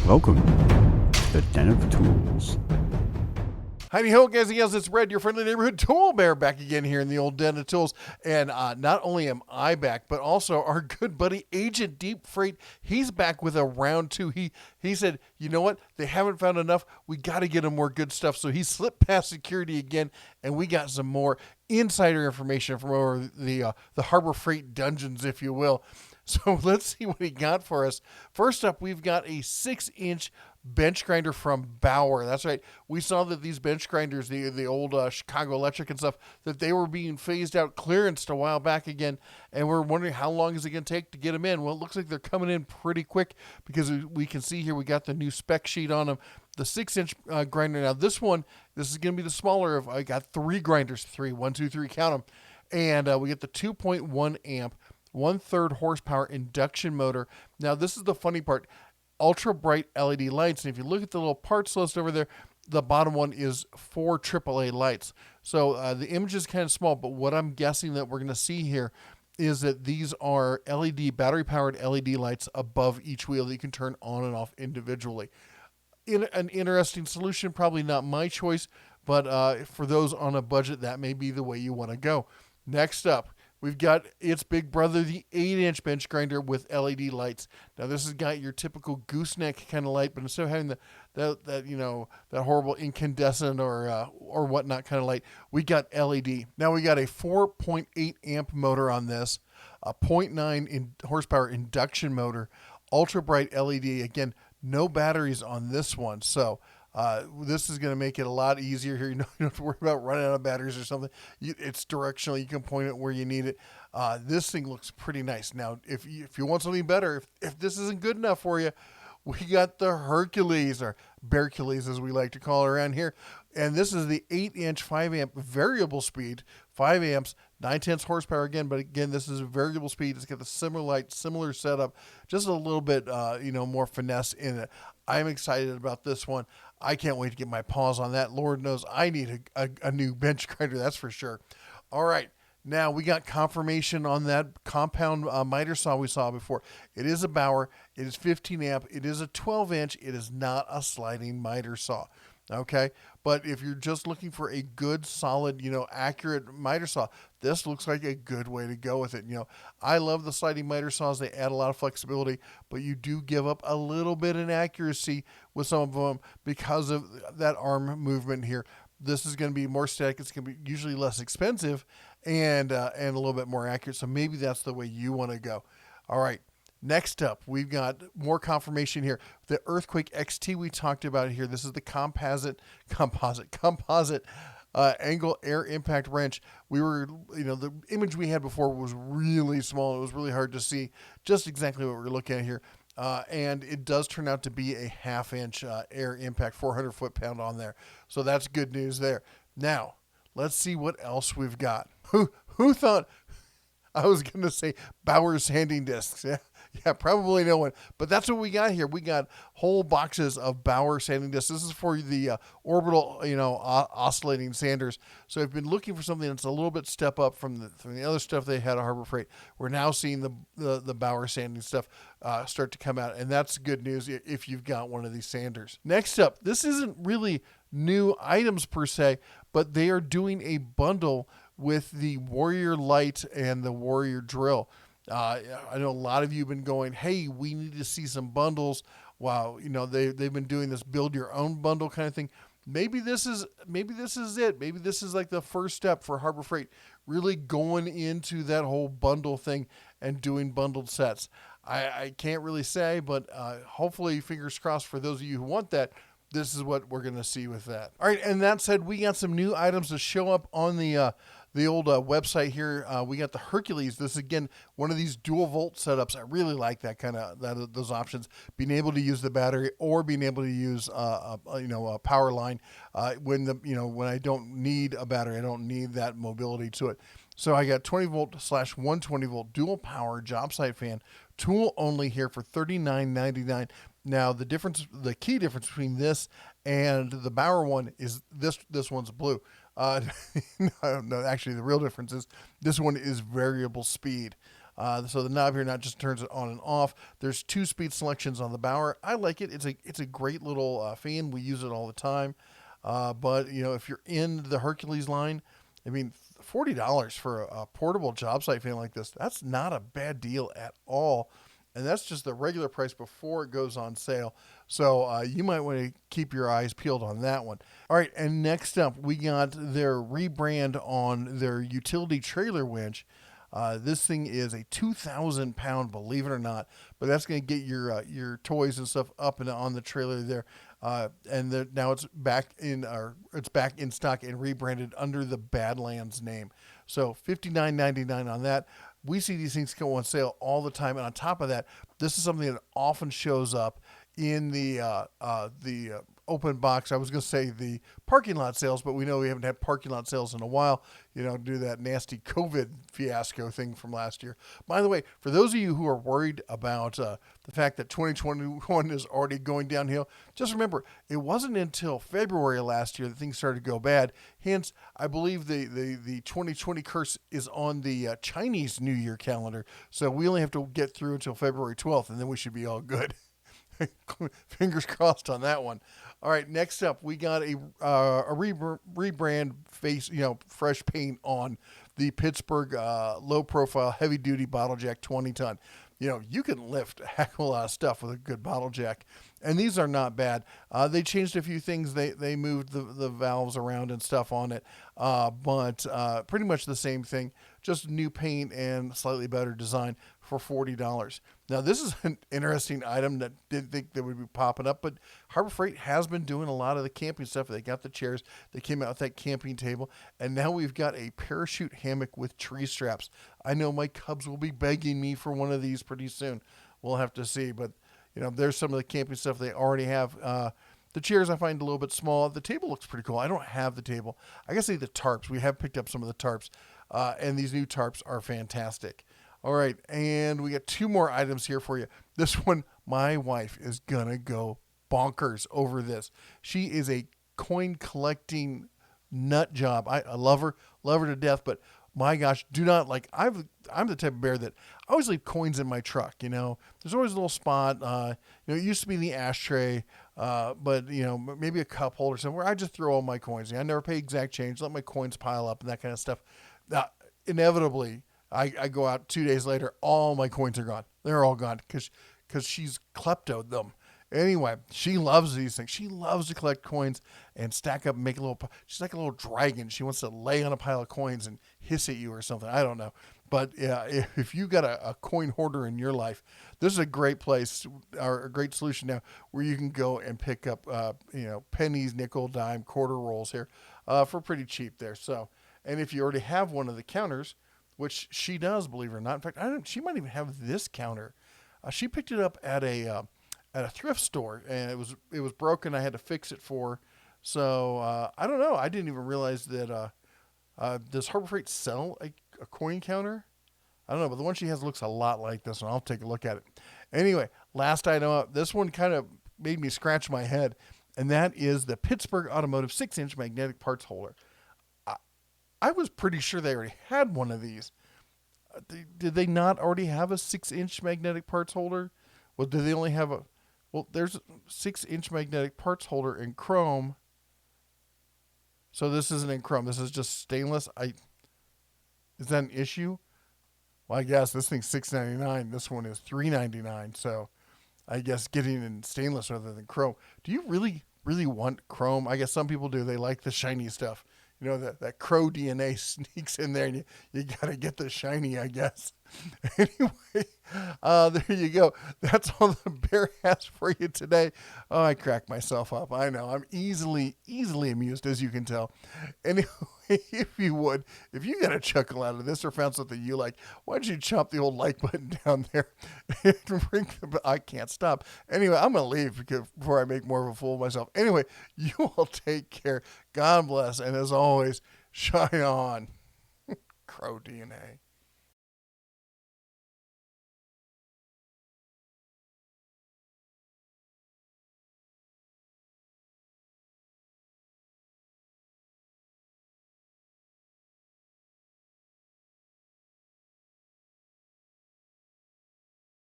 Welcome to the Den of Tools. Heidi ho, guys and gals, it's Red, your friendly neighborhood tool bear, back again here in the old Den of Tools. And not only am I back, but also our good buddy Agent Deep Freight. He's back with a round two. He said, you know what? They haven't found enough. We got to get him more good stuff. So he slipped past security again, and we got some more insider information from over the Harbor Freight dungeons, if you will. So let's see what he got for us. First up, we've got a 6-inch bench grinder from Bauer. That's right. We saw that these bench grinders, the old Chicago Electric and stuff, that they were being phased out, clearanced a while back again, and we're wondering how long is it going to take to get them in. Well, it looks like they're coming in pretty quick because we can see here we got the new spec sheet on them. The 6-inch grinder. Now this is going to be the smaller of. I got 3 grinders, 1, 2, 3, count them, and we get the 2.1 amp. 1/3 horsepower induction motor. Now, this is the funny part. Ultra bright LED lights. And if you look at the little parts list over there, the bottom one is 4 AAA lights. So the image is kind of small, but what I'm guessing that we're going to see here is that these are battery-powered LED lights above each wheel that you can turn on and off individually. An interesting solution, probably not my choice, but for those on a budget, that may be the way you want to go. Next up, we've got its big brother, the 8-inch bench grinder with LED lights. Now this has got your typical gooseneck kind of light, but instead of having that horrible incandescent or whatnot kind of light, we got LED. Now we got a 4.8 amp motor on this, a 0.9 horsepower induction motor, ultra bright LED. Again, no batteries on this one, so this is going to make it a lot easier here. You don't have to worry about running out of batteries or something. It's directional. You can point it where you need it. This thing looks pretty nice. Now, if you want something better, if this isn't good enough for you, we got the Hercules, or Bearcules as we like to call it around here. And this is the 8-inch 5-amp variable speed, 5 amps, 9/10 horsepower again. But again, this is a variable speed. It's got the similar light, similar setup, just a little bit, more finesse in it. I'm excited about this one. I can't wait to get my paws on that. Lord knows I need a new bench grinder, that's for sure. All right. Now, we got confirmation on that compound miter saw we saw before. It is a Bauer. It is 15 amp. It is a 12-inch. It is not a sliding miter saw. Okay? But if you're just looking for a good, solid, accurate miter saw, this looks like a good way to go with it. I love the sliding miter saws. They add a lot of flexibility, but you do give up a little bit in accuracy with some of them because of that arm movement here. This is going to be more static. It's going to be usually less expensive and a little bit more accurate. So maybe that's the way you want to go. All right. Next up, we've got more confirmation here. The Earthquake XT we talked about here. This is the composite angle air impact wrench. The image we had before was really small. It was really hard to see just exactly what we're looking at here. And it does turn out to be a 1/2-inch air impact, 400 foot-pound on there. So that's good news there. Now, let's see what else we've got. Who thought I was going to say Bauer sanding discs? Yeah, probably no one. But that's what we got here. We got whole boxes of Bauer sanding discs. This is for the orbital, oscillating sanders. So I've been looking for something that's a little bit step up from the other stuff they had at Harbor Freight. We're now seeing the Bauer sanding stuff start to come out, and that's good news if you've got one of these sanders. Next up, this isn't really new items per se, but they are doing a bundle with the Warrior Light and the Warrior Drill. I know a lot of you have been going, hey, we need to see some bundles. Wow, they've been doing this build your own bundle kind of thing. Maybe this is it. Maybe this is like the first step for Harbor Freight, really going into that whole bundle thing and doing bundled sets. I can't really say, but hopefully, fingers crossed for those of you who want that, this is what we're going to see with that. All right, and that said, we got some new items to show up on the old website here. We got the Hercules. This is, again, one of these dual volt setups. I really like that those options. Being able to use the battery or being able to use a power line when I don't need a battery. I don't need that mobility to it. So I got 20 volt / 120 volt dual power job site fan, tool only here for $39.99. Now the key difference between this and the Bauer one is this one's blue. No, actually the real difference is this one is variable speed. So the knob here not just turns it on and off. There's 2-speed selections on the Bauer. I like it. It's a great little fan. We use it all the time. But if you're in the Hercules line, I mean, $40 for a portable job site fan like this, that's not a bad deal at all. And that's just the regular price before it goes on sale. So you might want to keep your eyes peeled on that one. All right, and next up, we got their rebrand on their utility trailer winch. This thing is a 2,000 pound, believe it or not, but that's going to get your toys and stuff up and on the trailer there. Now it's back in stock and rebranded under the Badlands name. So $59.99 on that. We see these things go on sale all the time, and on top of that, this is something that often shows up in the open box. I was going to say the parking lot sales, but we know we haven't had parking lot sales in a while, due to that nasty COVID fiasco thing from last year. By the way, for those of you who are worried about the fact that 2021 is already going downhill, just remember, it wasn't until February of last year that things started to go bad. Hence, I believe the 2020 curse is on the Chinese New Year calendar. So we only have to get through until February 12th, and then we should be all good. Fingers crossed on that one. All right, next up, we got a rebrand face, fresh paint on the Pittsburgh low-profile, heavy-duty bottle jack 20-ton. You can lift a heck of a lot of stuff with a good bottle jack, and these are not bad. They changed a few things. They moved the valves around and stuff on it, but pretty much the same thing, just new paint and slightly better design for $40. Now, this is an interesting item that didn't think that would be popping up, but Harbor Freight has been doing a lot of the camping stuff. They got the chairs. They came out with that camping table, and now we've got a parachute hammock with tree straps. I know my cubs will be begging me for one of these pretty soon. We'll have to see, but there's some of the camping stuff they already have. The chairs I find a little bit small. The table looks pretty cool. I don't have the table. I gotta say the tarps. We have picked up some of the tarps, and these new tarps are fantastic. All right, and we got 2 more items here for you. This one, my wife is gonna go bonkers over this. She is a coin collecting nut job. I love her to death, but my gosh, do not I'm the type of bear that I always leave coins in my truck. There's always a little spot. It used to be in the ashtray, but maybe a cup holder somewhere. I just throw all my coins. I never pay exact change. Let my coins pile up and that kind of stuff. Inevitably, I go out 2 days later, all my coins are gone. They're all gone because she's kleptoed them. Anyway, she loves these things. She loves to collect coins and stack up and make she's like a little dragon. She wants to lay on a pile of coins and hiss at you or something. I don't know. But yeah, if you got a coin hoarder in your life, this is a great place or a great solution now where you can go and pick up, pennies, nickel, dime, quarter rolls here for pretty cheap there. So, and if you already have one of the counters, which she does, believe it or not. In fact, she might even have this counter. She picked it up at a thrift store, and it was broken. I had to fix it for her. So I don't know. I didn't even realize that. Does Harbor Freight sell a coin counter? I don't know, but the one she has looks a lot like this one. I'll take a look at it. Anyway, last item up. This one kind of made me scratch my head, and that is the Pittsburgh Automotive 6-inch magnetic parts holder. I was pretty sure they already had one of these. Did they not already have a 6-inch magnetic parts holder? Well, do they only have there's a 6-inch magnetic parts holder in chrome. So this isn't in chrome. This is just stainless. Is that an issue? Well, I guess this thing's $6.99. This one is $3.99. So I guess getting in stainless rather than chrome. Do you really, really want chrome? I guess some people do. They like the shiny stuff. That crow DNA sneaks in there, and you got to get the shiny, I guess. Anyway, there you go. That's all the bear has for you today. Oh, I cracked myself up. I know. I'm easily amused, as you can tell. Anyway, if you got a chuckle out of this or found something you like, why don't you chomp the old like button down there and I can't stop. Anyway, I'm going to leave before I make more of a fool of myself. Anyway, you all take care. God bless. And as always, shine on. Crow DNA.